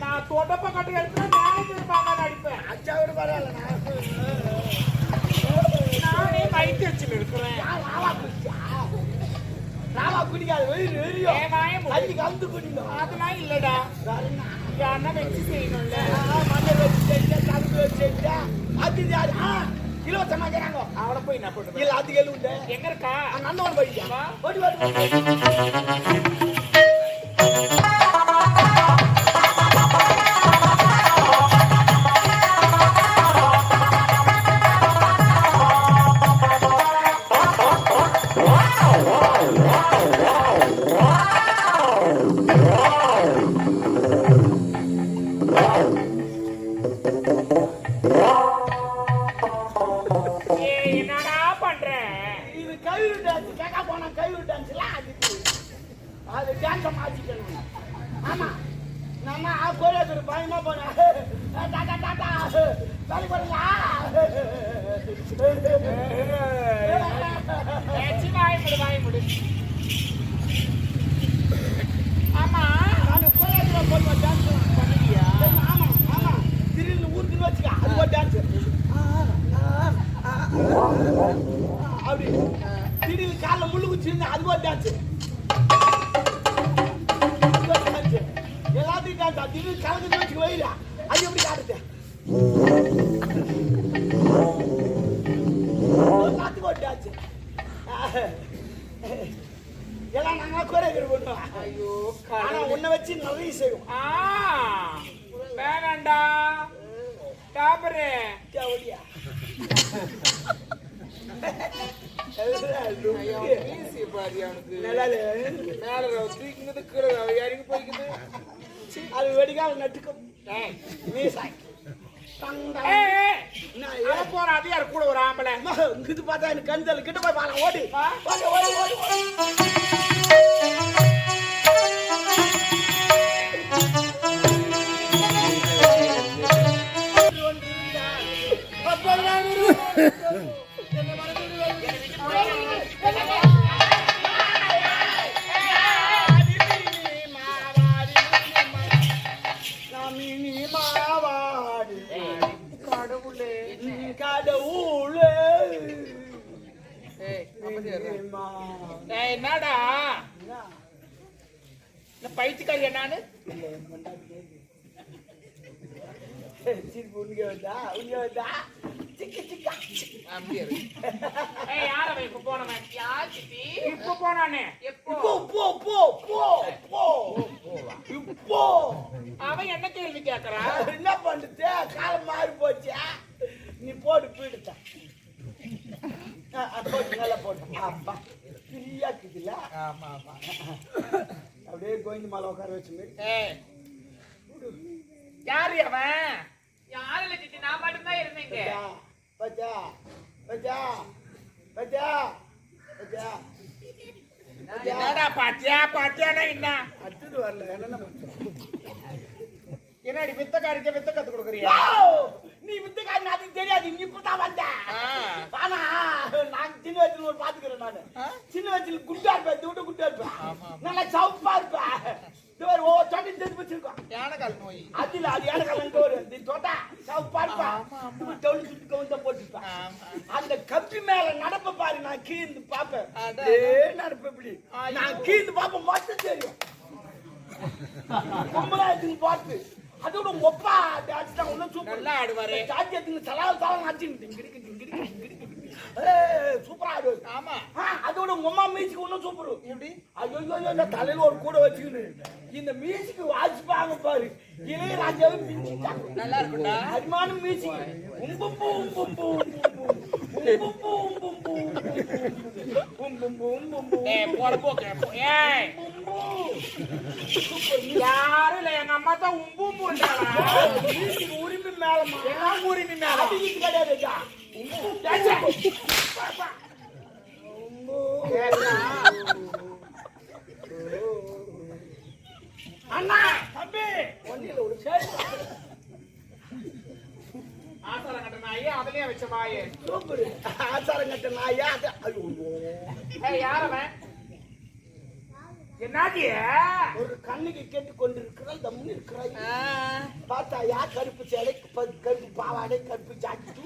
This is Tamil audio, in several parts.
நான் தொடப்ப கட்டு எடுத்து மேனேஜர் பாக்க நடிப்பேன். அச்சாவோட பரவாயில்ல. நானே மைக் வச்சு இருக்கிறேன். ராவா குடிக்காது கலந்து குடிக்கும். அதெல்லாம் இல்லடா. யாருன்னா வச்சு செய்யணும்ல. மண்ணை வச்சு செஞ்சா கலந்து வச்சு செஞ்சா அது யாரு இலவசமா கேட்காங்க. அவளை போய் என்ன பண்ணுறது? இல்ல அது எழுவுண்டு எங்க இருக்கா? நந்தவன் போயிட்டா ஓடி ஓடி. அது டான்ஸ் மாத்திக்கணும். ஆமா நம்ம கோயிலுக்கு பயமா போனா டாடா டாடா வேலை பண்ணா வாய் முடி. ஆமா நான் கோயிலுக்கு போய் டான்ஸ் பண்ணியா? ஆமா ஆமா திடீர்னு ஊருக்கு வச்சுக்க அது ஒரு டான்ஸ். அப்படி திடீர்னு காலைல முள்ளு குச்சி இருந்தா அது ஒரு டான்ஸ். எல்லாத்தையும் டான்ஸ் திடீர்னு கலந்து வச்சுக்க வைடா அது எப்படி காட்டுது? எல்லாத்துக்கும் ஒரு டான்ஸ். எல்லாம் நாங்களா கோரியோகிராஃபி பண்ணுவோம். ஐயோ ஆனா உன்னை வச்சு நிறைய செய்வோம். வேணாண்டா டாபரே ஒடியா அது வெடிக்கால நட்டுக்கும் போற அது யாரு கூட ஒரு ஆம்பளை இது பார்த்தா எனக்கு கந்தல் கிட்ட போய் பாருங்க. ஓடி என்னடா பைத்தியக்காரி என்னான்னு இப்ப போனானே அவன் என்ன கேள்வி கேட்கறான்? என்ன பண்றது காலம் மாறி போச்சு. நீ போட்டு போயிடுத்த போட்டு நல்லா போட்டு அப்பா ஃப்ரீயா இருக்குதுல்ல. ஆமா ஆமா அப்படியே கோவிந்த மாலை உட்கார வச்சு யாரு அவன்? யாரு இல்ல சித்தி, நான் மட்டும்தான் இருந்தேங்க. பச்சா பச்சா பச்சா பச்சா என்னடா பாத்தியா பாத்தியானா என்ன அடுத்தது வரல. என்னென்ன என்னடி வித்தக்காரிக்க வித்த கத்து கொடுக்குறியா? நீ வித்தக்காரி அதுக்கு தெரியாது. நீ இப்பதான் வந்த. ஆனா நான் சின்ன வயசுல ஒரு பாத்துக்கிறேன். நானு சின்ன வயசுல குட்டா இருப்பேன். தூட்ட குட்டா இருப்பேன். நல்லா சவுப்பா இருப்பேன். ஓ தொட்டி தெரிஞ்சு வச்சிருக்கோம். யானைக்கால் நோய் அது இல்ல. அது யானைக்கால் ஒரு தொட்டா சவுப்பா இருப்பேன். டவுன் சுட்டு கவுந்த போட்டுருப்பேன். அந்த கப்பி மேல நடப்ப பாரு. நான் கீழ்ந்து பாப்பேன். நடப்ப இப்படி நான் கீழ்ந்து பாப்பேன். மட்டும் தெரியும் கும்பலாயத்துக்கு பார்த்து அதோட ஒப்பா டான்ஸ் தான் ஒன்னும் சூப்பர் நல்லா ஆடுவாரு. சாத்தியத்துக்கு சலால் சலால் ஆச்சு சூப்பரா ஆடுவாரு. ஆமா அதோட உங்க அம்மா மியூசிக் ஒன்னும் சூப்பர். எப்படி? ஐயோ இந்த தலையில ஒரு கூட வச்சுக்கிட்டு இந்த மியூசிக் வாசிப்பாங்க பாரு. இளையராஜாவே மிஞ்சிட்டாங்க. நல்லா இருக்கும்டா. அருமான மியூசிக். உம்பும்பு உம்பும்பு உம்பும்பு உம்பும்பு உம்பும்பு உம்பும்பு யாரும் இல்ல, எங்க அம்மா தான் உம்பும் உரிமை மேலமா எல்லாம் உரிமை மேல கிடையாது. அண்ணா தம்பி ஒன்னில ஒரு சேர் ஆசாரம் கட்ட நாயே அதுலயே வச்ச வாயே சூப்பர். ஆசாரம் கட்ட நாயா? யார் அவன்? என்ன ஒரு கண்ணுக்கு கேட்டு கொண்டிருக்கிறாய் தம்முன்னு இருக்கிறாய். பார்த்தா யார் கருப்பு சேலை கருப்பு பாவாடை கருப்பு ஜாக்கெட்டு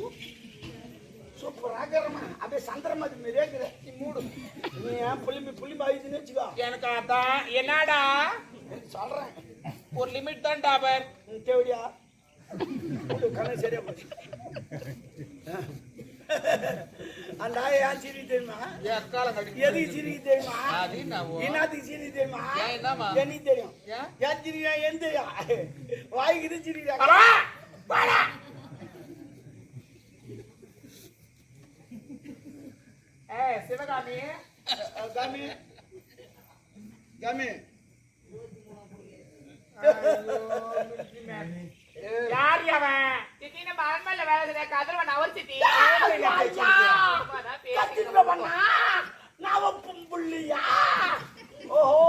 சூப்பராகிறமா அப்படியே சந்திரமதி மாரியே இருக்கிற. நீ மூடு, நீ ஏன் புள்ளி பாயுதுன்னு வச்சுக்கோ. எனக்கு அதான் என்னடா சொல்றேன், ஒரு லிமிட் தான் டாபர். தேவடியா கண்ணு சரியா போச்சு. அந்த ஏன் சிரிக்கு தெரியுமா? எதுக்கு சிரிக்கு தெரியுமா? என்னத்துக்கு சிரிக்கு தெரியுமா? எனக்கு தெரியும். ஏன் சிரிக்கா? ஏன் தெரியும்? வாய்க்கு சிரிக்கா? சிவகாமி காமி காமி யார் அவன்? சித்தி நம்ம அரண்மனையில வேலை செய்ய கதிரவன் அவர் சித்தி. புள்ளியா? ஓஹோ,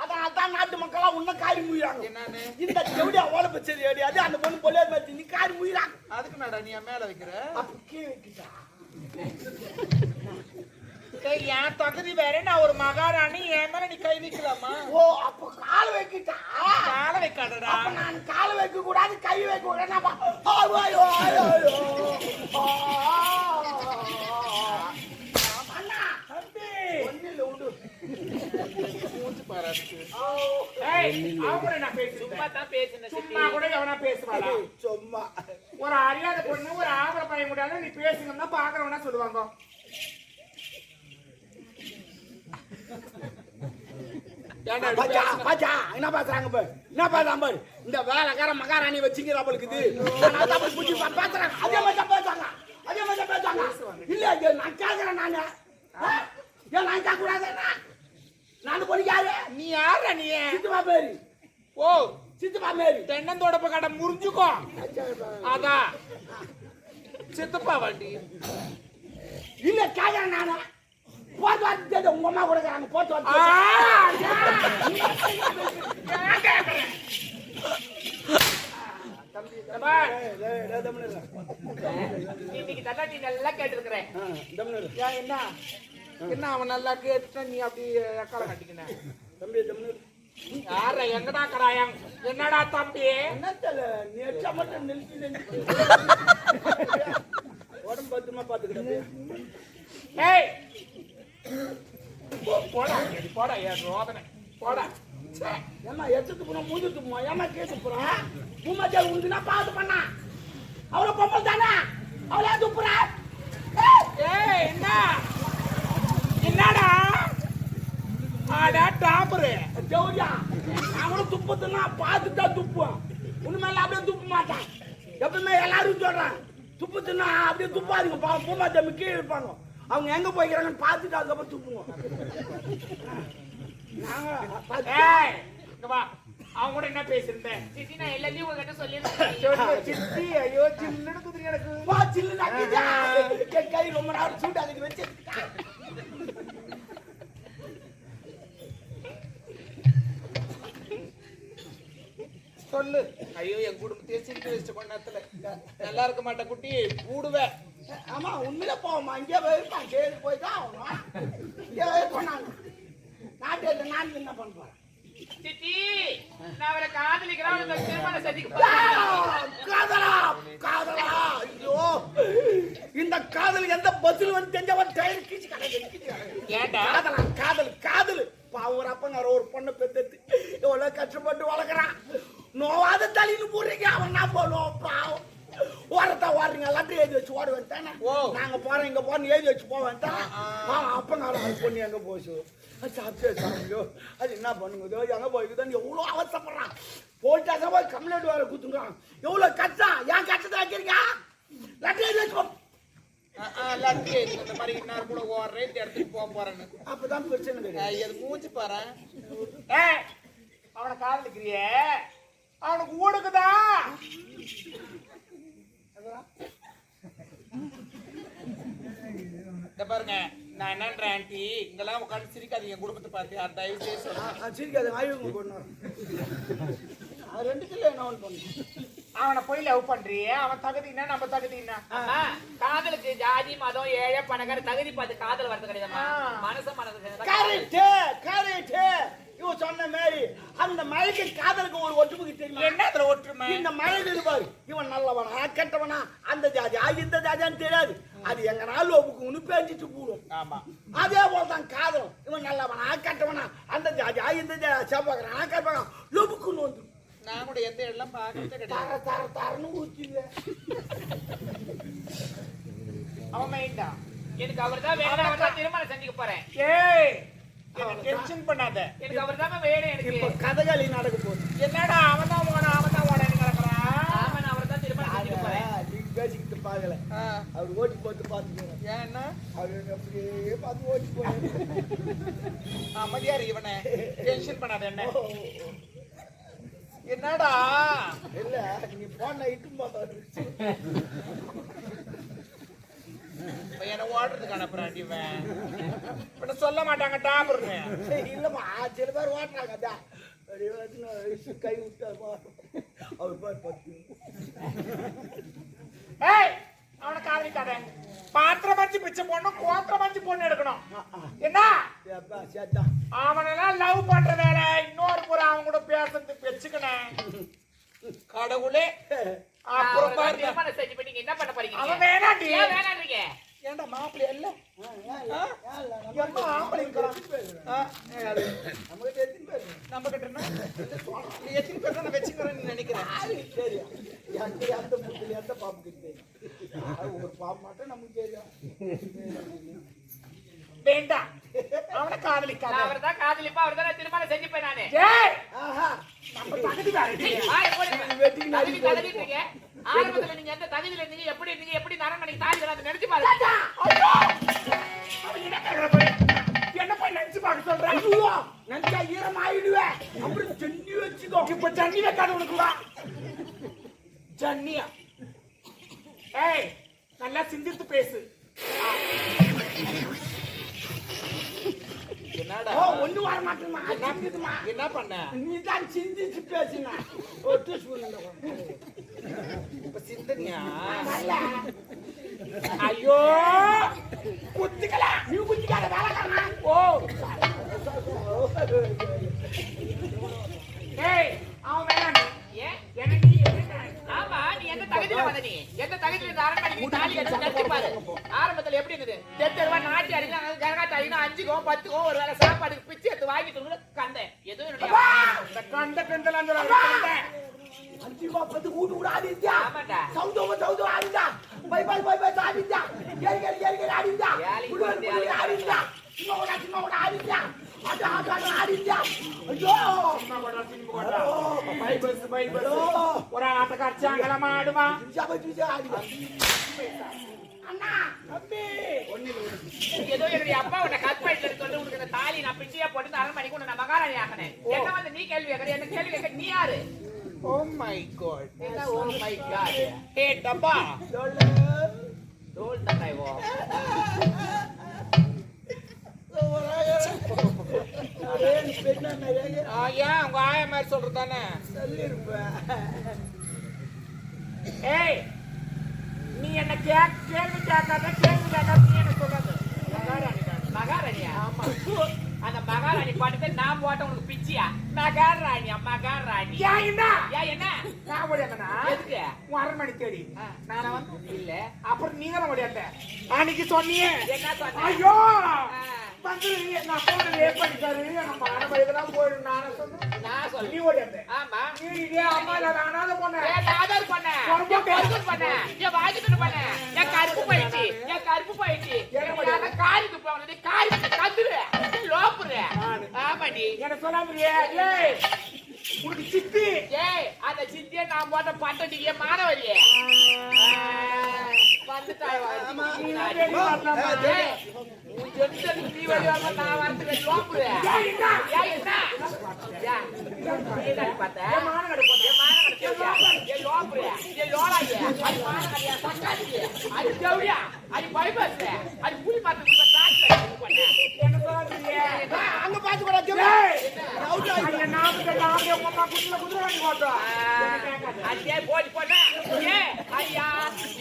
அதான் நாட்டு மக்களா உன்ன காரி முயிறாங்க. இந்த செவடி அவ்வளவு பச்சது கிடையாது. அந்த பொண்ணு பொல்ல மாதிரி நீ காரி முயிறாங்க. அதுக்கு மேடம் நீ மேல வைக்கிற அப்ப கீழே வைக்கிட்டா என் தகுதி வேற. நான் ஒரு மகாராணி, என் மேல நீ கை வைக்கலாமா? ஓ, அப்ப கால் வைக்கிட்டா? கால வைக்காதடா. நான் கால் வைக்க கூடாது, கை வைக்க கூடாது. சும்மா ஒரு அறியாத பொண்ணு ஒரு ஆபர பையன் கூட நீ பேசுங்கன்னா பாக்குறவனா சொல்லுவாங்க. என்ன பேசுறாங்க? என்ன பேசுறாங்க? இந்த வேலைக்கார மகாராணி வச்சுக்கிற அவளுக்கு பேசுறாங்க. அதே மாதிரி பேசுவாங்க, அதே மாதிரி பேசுவாங்க. இல்ல நான் கேட்கிறேன். நானு ஏன் நான் கேட்க கூடாது? நான் பொண்ணு யாரு? நீ யார? நீ சித்துமா பேரு. ஓ, சித்துமா பேரு. தென்னந்தோடப்ப கடை முறிஞ்சுக்கோ. அதான் சித்தப்பா வண்டி. இல்ல கேட்கிறேன் நானு. போட்டு வார்த்தை உங்க அம்மா கொடுக்குறாங்க. போட்டு வார்த்தை இன்னைக்கு தள்ளாட்டி நல்லா கேட்டுருக்கிறேன். என்ன என்ன அவன் நல்லா கேட்டுட்டா நீ அப்படி எக்கால கட்டிக்கின தம்பி? தமிழ் யார எங்கடா கடாயம்? என்னடா தம்பி? என்ன தெரியல, நீ எச்சா மட்டும் நிறுத்தி உடம்பு பத்திரமா பாத்துக்கிட்ட. ஏய் போடா போடா, ஏன் ரோதனை போடா. ஏமா எச்சத்து போனா மூஞ்சி துப்புமா? ஏமா கேட்டு போறா? பூமாச்சால் உண்டுனா பாத்து பண்ணா. அவளை பொம்பளை தானே, அவளே துப்புறா. ஏய் என்ன என்னடா? ஆடா டாப்பரு ஜவுரியா, அவனும் துப்புதுன்னா பார்த்துட்டா துப்புவான். உண்மையில அப்படியே துப்ப மாட்டான். எப்பவுமே எல்லாரும் சொல்றான் துப்புதுன்னா அப்படியே துப்பாதீங்க. பூமாச்சாமி கீழே இருப்பாங்க. அவங்க எங்க போய்க்கிறாங்கன்னு பார்த்துட்டு அதுக்கப்புறம் துப்புவோம். அவங்க கூட என்ன பேசிருந்தேன்? சித்தி நான் எல்லாத்தையும் உங்ககிட்ட சொல்லிருந்தேன். சித்தி ஐயோ சில்லுன்னு குதிரை எனக்கு கை ரொம்ப நேரம் சூட்டு அதுக்கு வச்சு சொல்லு. ஐயோ என் குடும்பத்தையே சிரிக்க வச்சு கொஞ்ச நேரத்துல நல்லா இருக்க மாட்டேன் குட்டி கூடுவேன். ஆமா உண்மையில போவோமா? இங்கே போயிருப்பான். சரி போய்தான் ஆகணும். இங்கே போனாங்க நாட்டு நான் என்ன பண்ணுறேன்? சித்தி நான் அவரை காதலிக்கிறேன். திருமண சதிக்கு காதலா காதலா? ஐயோ, இந்த காதல் எந்த பதில் வந்து தெரிஞ்சவன் டயர் கீச்சு ஏண்டா? காதலா காதல் காதல். பாவம் ஒரு அப்பங்க ஒரு பொண்ணை பெற்று எவ்வளவு கஷ்டப்பட்டு வளர்க்குறான். நோவாத தள்ளின்னு போடுறீங்க. அவன் என்ன பண்ணுவோம்? பாவம் ஓரத்தா ஓடுறீங்க. எல்லாத்தையும் எழுதி வச்சு ஓட வேண்டானே. நாங்க போறோம் இங்க போறோம் எழுதி வச்சு போக வேண்டாம். அப்பங்க அது பொண்ணு எங்க போச்சு சாப்பிட்டே சாப்பியோ அது என்ன பண்ணுங்க எங்க போய்க்குதான் எவ்வளோ அவசரப்படுறான். போயிட்டாங்க போய் கம்ப்ளைண்ட் வேற குத்துங்கிறான். எவ்வளவு கஷ்டம். ஏன் கஷ்டத்தை வைக்கிறீங்க? லட்டி எழுதி வச்சு இந்த மாதிரி கூட ஓடுறேன் இந்த இடத்துக்கு போக போறேன்னு அப்பதான் பிரச்சனை கிடையாது. மூச்சு பாரு. அவனை காதலிக்கிறிய அவனுக்கு ஊடுக்குதான். பாருங்க நான் என்னன்றேன் ஆண்டி, இங்கெல்லாம் உட்காந்து சிரிக்காதீங்க. குடும்பத்தை பார்த்து அந்த தயவு செய்து சிரிக்காது. ஆய்வு போடணும். அது 2 கிலோ என்ன ஒன்று பண்ணு. அவனை போய் லவ் பண்றியே அவன் தகுதினா நம்ம தகுதினா காதலுக்கு ஜாதி மதம் ஏழை பணக்கார தகுதி பார்த்து காதல் வரது கிடையாதுமா மனசு கரெக்ட் கரெக்ட் இவன் சொன்ன மாதிரி அந்த மழைக்கு காதலுக்கு ஒரு ஒற்றுமை தெரியுமா என்ன அதுல ஒற்றுமை இந்த மழை இருப்பாரு இவன் நல்லவனா கெட்டவனா அந்த ஜாதியா இந்த ஜாதியான்னு தெரியாது அது எங்க நாள் ஒப்புக்கு பேஞ்சிட்டு போடும் ஆமா அதே போலதான் காதலும் இவன் நல்லவனா கெட்டவனா அந்த ஜாதியா இந்த செவ்வாய்க்கிறானா கெட்டவனா லொபுக்குன்னு வந்து நான் கூட எந்த இடம் பாக்கிறதே தர கிடையாது தர தரன்னு ஊத்திங்க அவன் மைண்டா எனக்கு அவர் தான் வேணும் அவர் தான் திருமணம் செஞ்சுக்க போறேன் ஏய் டென்ஷன் பண்ணாத எனக்கு அவர் தான் வேணும் எனக்கு இப்ப கதகளி நடக்க போகுது என்னடா அவன் தான் ஓடன்னு கிடக்குறான் ஆமா நான் அவர் தான் திருமணம் செஞ்சுக்க போறேன் நீங்க பேசிக்கிட்டு பாக்கல அவர் ஓட்டி போட்டு பாத்துக்கோங்க ஏன் என்ன அவர் அப்படியே பார்த்து ஓட்டி போய் அமைதியாரு இவனை டென்ஷன் பண்ணாத என்ன என்னடா இல்ல நீ போன இட்டு போட்ட என்ன ஓடுறதுக்கு அனுப்புறான் இவன் இப்ப சொல்ல மாட்டாங்க டாபர்னு இல்லம்மா சில பேர் ஓட்டுறாங்க அதான் கை விட்டு அவர் பாரு பத்து ஏய் அவனை காதலிக்காத பாத்திரம் மஞ்சு பிச்சை போடணும் கோத்திரம் மஞ்சு பொண்ணு எடுக்கணும் என்ன சேத்தா அவனெல்லாம் லவ் பண்ற வேலை இன்னொரு முறை அவன் கூட பேசுறதுக்கு வச்சுக்கணும் கடவுளே அப்புறம் பாருங்க திருமணம் செஞ்சு பண்ணி என்ன பண்ண போறீங்க அவன் வேணாண்டி ஏன் வேணான்றீங்க ஏன்டா மாப்பிள்ளை இல்ல நம்ம கிட்ட நீ எத்தனை பேர் தான் வச்சுக்கிறேன்னு நினைக்கிறேன் சரி எந்த முட்டில் எந்த பாம்பு கிட்ட ஒரு பாம்பு மட்டும் நமக்கு தெரியும் வேண்டாம் அவனை காதலிக்காத அவர் தான் காதலிப்பா அவர் தான் திருமணம் செஞ்சுப்பேன் நானு ஏய் ஆஹா நம்ம தகுதி வேற வெட்டிக்கு நாடி தகுதிங்க ஆரம்பத்துல நீங்க எந்த தகுதியில இருந்தீங்க எப்படி நரமணிக்கு தாலி அதை நினைச்சு பாருங்க என்ன போய் நினைச்சு பார்க்க சொல்றேன் ஐயோ நினைச்சா ஈரம் ஆயிடுவேன் அப்புறம் ஜன்னி வச்சுக்கோ இப்ப ஜன்னி வைக்காத உனக்குவா ஜன்னியா ஏய் நல்லா சிந்தித்து பேசு என்னடா ஒண்ணு வர மாட்டேமா என்ன பண்ண நீ தான் சிந்திச்சு பேசினா ஒட்டு சூழ்நிலை இப்ப சிந்தனியா ஐயோ குத்திக்கலாம் நீ குத்திக்காத வேலைக்காரனா ஓ ஏய் அவன் வேணாம் ஏன் எனக்கு நீ என்ன ஆமா நீ எந்த தகுதியில வந்த நீ எந்த தகுதியில இந்த அரண்மனைக்கு தாலி கட்டி நினைச்சு பாரு ஆரம்பத்துல எப்படி இருந்தது தெருவா நாட்டி அடிக்கலாம் ஜனகாட்ட அடிக்கணும் 5கோ 10கோ ஒரு வேளை சாப்பாடுக்கு பிச்சு எடுத்து வாங்கிட்டு கூட கண்டேன் எதுவும் என்னுடைய கண்ட கண்டலாம் கண்டேன் 5 10 கூட்டு கூட ஆடிச்சா ஆமாடா சவுதோ ஆடிச்சா பை ஆடிச்சா ஏறி ஆடிச்சா ஏழி ஆடிச்சா சின்ன கூட ஆடிச்சா அது ஆடிச்சா ஐயோ பை பஸ் ஒரு ஆட்டக்காரச்சாங்கள மாடுமா அண்ணா தம்பி ஏதோ என்னுடைய அப்பா உன்னை கற்பழிட்டு சொல்லி உனக்கு இந்த தாலி நான் பிச்சியா போட்டு இந்த அரண்மனைக்கு உன்னை நான் மகாராணி ஆக்கினேன் என்ன வந்து நீ கேள்வி கேட்கற என்ன கேள்வி கேட்க நீ யாரு ஓ மை காட் என்ன ஓ மை காட் ஹே டப்பா தோல் தந்தாய் ஓ ஏன் உங்க ஆயா மாதிரி சொல்றதானே ஏய் நீ என்ன கேள்வி கேட்காத நீ என்ன சொல்றது மகாராணியா ஆமா அந்த மகாராணி பாட்டு நான் போட்ட உனக்கு பிச்சியா மகாராணியா மகாராணி என்ன ஏன் என்ன நான் ஓடியாங்கண்ணா எதுக்கு உன் அரண்மனை தேடி நான் வந்து இல்ல அப்புறம் நீ தானே ஓடியாட்ட அன்னைக்கு சொன்னியே என்ன சொன்ன ஐயோ வந்து எங்க அப்பா ரேப் பண்ணிட்டாரு நம்ம அரண்மனைக்கு போயிடும் நானே சொன்னேன் நான் சொல்ல நீ ஓடியாட்ட ஆமா நீ இதே அம்மா இல்ல நானாத போனேன் ஆதார் பண்ண பண்ண என் வாங்கிட்டு பண்ண என் கருப்பு போயிடுச்சு என் காரிக்கு போனது காரிக்கு கத்துரு லோப்புரு ஆமாடி என்ன சொல்லாமறியே ஏய் உனக்கு சித்தி ஏய் அந்த சித்தியை நான் போட்ட பட்டடி என் மாணவரியே வந்துட்டாய் நீ வழியாக நான் வரதுக்கு லோப்புரு என்ன பார்த்த அது ஜவுடியா அது பைபஸ் அது புலி பார்த்து என்ன சொல்லாமறியே அங்க பாத்து கூட நாம குதிரை வாங்கி போட்டோம் அடியே போடி போடா ஏ ஐயா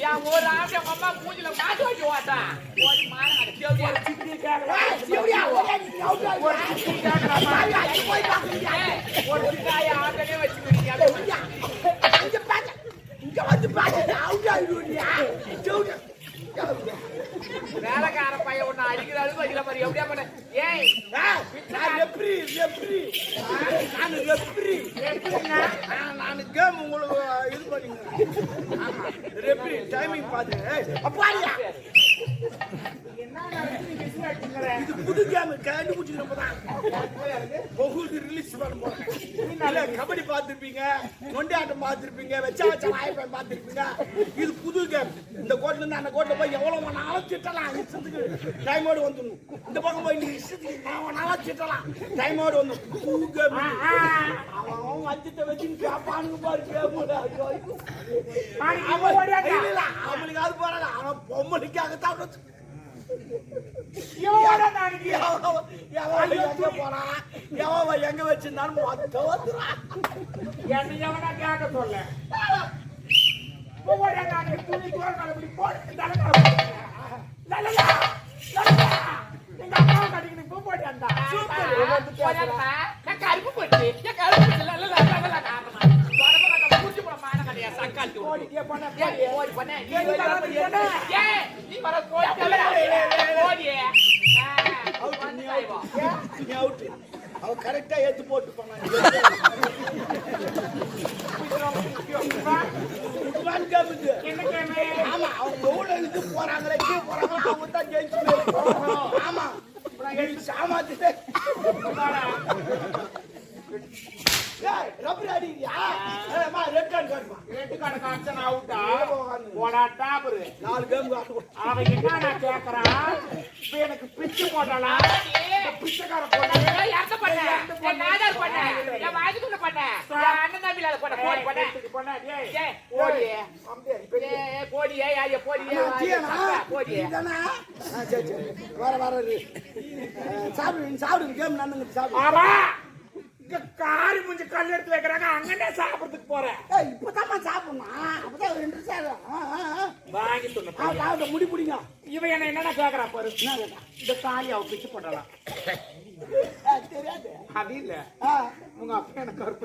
யா ஒரு ஆம்பளை அம்மா மூஞ்சில மாட்டு வச்சு ஓட்டா போடி மாற அட தேவடியா சித்தி கேக்குறா தேவடியா நீ அவுட் ஆயிரு ஒரு சித்தி கேக்குறாமா அடி போய் பாக்குறியா ஒரு சித்தாய ஆட்டனே வச்சுக்கிறீங்க இங்க பாத்து இங்க வந்து பாத்து அவுட் ஆயிடுவியா தேவடியா வேலைக்கார பையன் ஒண்ணு அடிக்கிறாரு வைக்கல மாதிரி எப்படியா பண்ண ஏய் நான் ரெப்ரி நான் கேம் உங்களுக்கு இது பண்ணீங்க ரெப்ரி டைமிங் பாத்து அப்பாடியா என்ன நடக்குது பிசினஸ் அடிங்கற இது புது கேம் கண்டுபிடிச்சிக்கிறப்பதான் உங்களுக்கு ரிலீஸ் பண்ண போறேன் கபடி பார்த்திருப்பீங்க நொண்டி ஆட்டம் பார்த்திருப்பீங்க வச்சா வாய்ப்பேன் பார்த்திருப்பீங்க இது புது கேம் இந்த கோட்ல இருந்து அந்த கோட்ல போய் எவ்வளவு நாளும் திட்டலாம் இஷ்டத்துக்கு டைமோடு வந்துடணும் இந்த பக்கம் போய் நீ இஷ்டத்துக்கு நாளும் திட்டலாம் டைமோடு வந்து புது கேம் அவன் வஞ்சத்தை வச்சு பாப்பானுங்க பாரு அவனுக்கு அது போறாங்க அவன் பொம்மனுக்காகத்தான் எங்க வச்சிருந்தாலும் என்ன எவனா கேட்க சொல்ல துணி தோல் போட்டு எங்க அம்மா கட்டிக்கிட்டு பூ போட்டாண்டா கருப்பு போட்டு முடிச்சு போட மான கடையா சக்காத்தி ஓடிக்கே பண்ண ஓடி பண்ண நீ வர அவ கரெக்டா ஏத்து போட்டு போனாங்க ஆமா அவங்க எவ்வளவு இது போறாங்களே கீழே போறாங்களோ அவங்க தான் ஜெயிச்சு ஆமா சாமாத்து ரப்பர் அடிக்கிறியா ரெட் கார்டு காட்டுமா ரெட் கார்டு காட்சன் அவுட்டா போடா டாபரு 4 கேம் அவன் என்ன நான் கேக்குறான் இப்ப எனக்கு பிச்சு போட்டாளா பிச்சைக்கார போட்டா யார்ட்ட பண்ண நான் நாதர் பண்ண நான் வாஜிக்குள்ள பண்ண நான் அண்ணன் தம்பில பண்ண போடி பண்ண டேய் ஓடி போடி ஐயா போடி போடி இதனா சரி வர சாப்பிடு கேம் நடந்துங்க சாப்பிடு ஆமா இங்க காரி முஞ்சி கல் எடுத்து வைக்கிறாங்க அங்கனே சாப்பிடுறதுக்கு போறேன் இப்பதான் சாப்பிடணும் அப்பதான் 2 சார் வாங்கி சொன்ன முடி பிடிங்க இவன் என்ன கேக்குறா பாரு இந்த காலி அவ பிச்சு போடலாம் தெரியாது அது இல்ல உங்க அப்பா எனக்கு கருப்பு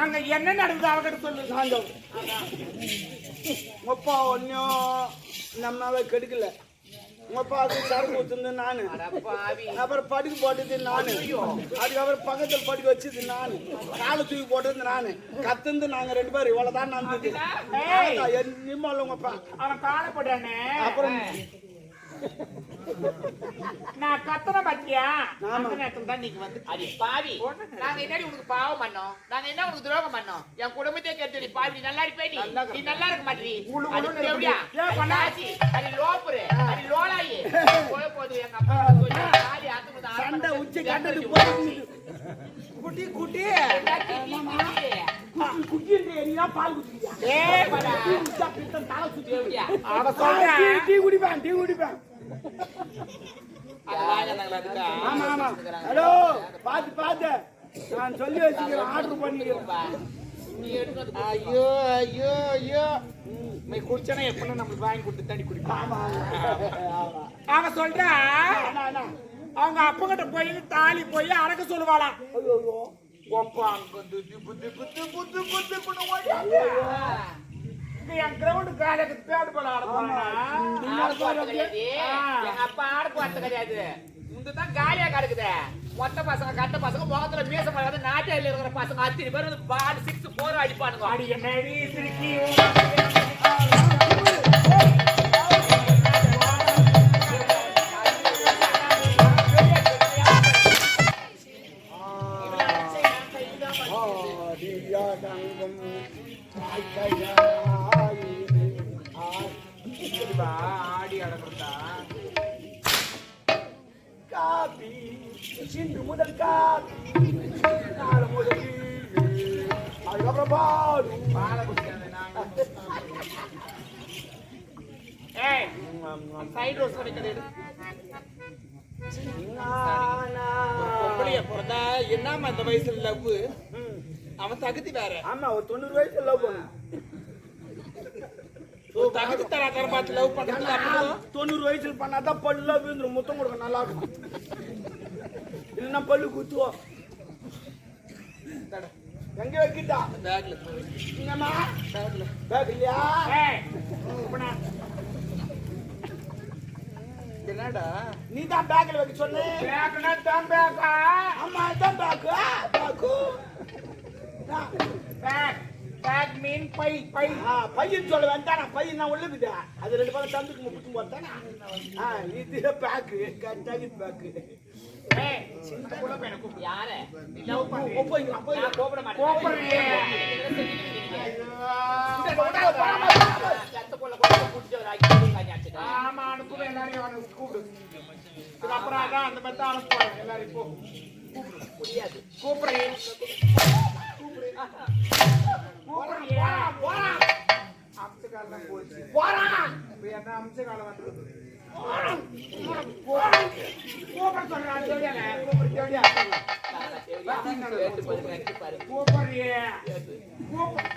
அங்க என்ன நடக்குது அவகிட்ட சொல்லு சாந்தம் அப்பா ஒன்னும் நம்மளால கெடுக்கல உங்கப்பாவுக்கு சரக்கு ஊத்துனது நானு அப்புறம் படுக்கு போட்டது நானு அதுக்கப்புறம் பக்கத்துல படுக்க வச்சது நானு காலை தூக்கி போட்டது நானு கத்துந்து நாங்க 2 பேரும் இவ்வளவுதான் நடந்தது நிம்மல உங்கப்பா அவன் காலை போட்டானே அப்புறம் நான் கத்தன பத்தியா அந்த நேரத்துல தான் நீங்க வந்து அடி பாவி நாங்க என்னடி உனக்கு பாவம் பண்ணோம் நாங்க என்ன உனக்கு துரோகம் பண்ணோம் என் குடும்பத்தையே கேட்டு பாவி நீ நல்லா இருப்பே நீ நல்லா இருக்க மாட்டீ அது எப்படியா பண்ணாச்சி அது லோப்புரு அது லோலாயி போது எங்க அப்பா காலி ஆத்துக்கு சண்டை உச்சி கண்டது போய் குட்டி குட்டி குட்டி நீயா பால் குடியா படா பித்தம் தலை சுத்தி எப்படியா அவ சொல்றா டீ குடிப்பேன் ஆமா ஹலோ பாத்து நான் சொல்லி வச்சுக்கிறேன் ஆர்டர் பண்ணிக்கிறேன் ஐயோ நீ குடிச்சனா எப்பனா நமக்கு வாங்கி கொடுத்து தண்ணி குடிப்பான் அவன் சொல்றா அவங்க அப்பா கிட்ட போய் தாலி போய் அடக்க சொல்லுவாளாம் ஒப்பா அங்க என் கிரவுண்ட் காலைக்கு தேடு போல எங்க அப்பா ஆடு போறது கிடையாது முந்தான் காலியா கிடக்குது மொத்த பசங்க கட்ட பசங்க முகத்துல மீச மாட்டாது நாட்டில இருக்கிற பசங்க 10 பேர் வந்து பால் 6 4 அடிப்பானுங்க அடி என்னடி சிரிக்கி ஆடி அடக்குறா காபி சிந்து முதல் காபி நாலு முதல் அதுக்கப்புறம் பால் பாலை குடிக்காத நாங்க ஏய் சைடு ரோஸ் கிடைக்கிறது பொம்பளைய பிறந்தா என்னமா அந்த வயசுல லவ் அவன் தகுதி வேற. ஆமா ஒரு 90 வயசுல லவ் பண்ண தகுதி தர பார்த்து லவ் பண்றது 90 வயசுல பண்ணாதான் பல்லுல விழுந்துரும், முத்தம் கொடுக்க நல்லா இருக்கும். இல்லைன்னா பல்லு குத்துவோம். எங்க வைக்கிட்டா பேக்ல என்னம்மா பேக் இல்லையா? என்னடா நீ தான் பேக்ல வைக்க சொன்ன. பேக்னா தான் பேக்கா? ஆமா இதான் பேக்கு. பேக் பேக் மீன் பை பை. பையன் சொல்ல வேண்டாம், பையன் நான் உள்ளுக்குதா அது 2 பேரும் தந்துக்கு முப்பத்து போட்டானா. இது பேக்கு கட்டாகி பேக்கு. சின்ன புள்ள பையனை கூப்பிடு. யாரு போய் கோபப்பட மாட்டேன். கோபப்படுறியே. ஆமா அனுப்புவேன் எல்லாரையும் அவனுக்கு கூப்பிடு. அப்புறம் அதான் அந்த மாதிரி தான் அனுப்புவாங்க எல்லாரையும். போ முடியாது. கூப்பிடுறேன் அம்சகாலம் போச்சு. என்ன அம்சகாலம் வந்துருக்கு? கூப்பிட சொல்றான் தேவையான கூப்பிடுறியே. கூப்பிடு